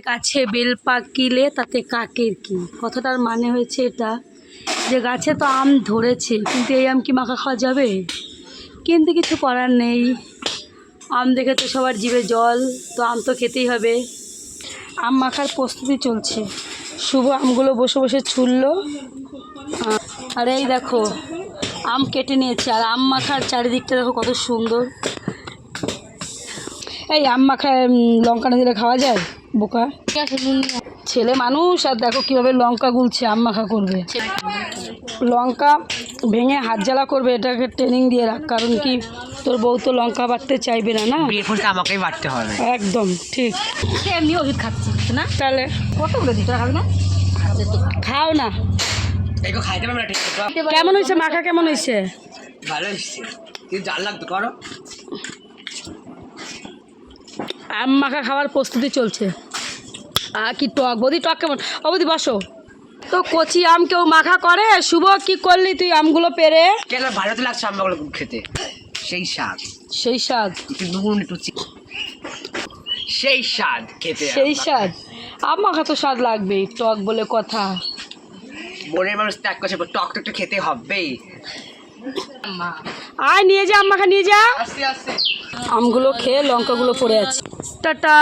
গাছে বেল পাকিলে তাতে কাকের কি, কথাটার মানে হয়েছে এটা যে গাছে তো আম ধরেছে কিন্তু এই আম কি মাখা খাওয়া যাবে? কিন্তু কিছু করার নেই, আম দেখে তো সবার জিভে জল, তো আম তো খেতেই হবে। আম মাখার প্রস্তুতি চলছে, শুভ আমগুলো বসে বসে ছুললো। আর এই দেখো আম কেটে নিয়েছে, আর আম মাখার চারিদিকটা দেখো কত সুন্দর। এই আম মাখায় লঙ্কা না দিলে খাওয়া যায়? বোকা ছেলে মানুষ। আর দেখো কীভাবে লঙ্কা গুলছে, আম মাখা করবে। লঙ্কা ভেঙে হাত জ্বালা করবে, এটাকে ট্রেনিং দিয়ে রাখ, কারণ কি তোর বউ তো লঙ্কা বাটতে চাইবে না, না আমাকেই বাটতে হবে। একদম ঠিক। এমনি ওষুধ খাচ্ছি না, তাহলে কতগুলো দিতে খাবে না? খাও না। খাইতে পারবে না ঠিক মতো। কেমন হয়েছে মাখা, কেমন হয়েছে? ভালো হয়েছে, কিন্তু জাল লাগতো করো। আম মাখা খাওয়ার প্রস্তুতি চলছে। কি টক বৌদি, টক কেমন? ও বৌদি বসো। তো কচি আম কেউ মাখা করে? শুভ কি করলি তুই আমগুলো পেরে? কেন ভালো তো লাগছে আমগুলো খেতে, সেই স্বাদ। সেই স্বাদ, একটু নুন একটু সেই স্বাদ খেতে, সেই স্বাদ। আম মাখা তো স্বাদ লাগবেই, টক বলে কথা। মনের মানুষ ত্যাগ করছে, টক তো একটু খেতে হবেই। আয় নিয়ে যা আম মাখা, নিয়ে যা। আস্তে আস্তে আমগুলো খেয়ে লঙ্কাগুলো পড়ে আছে। টাটা।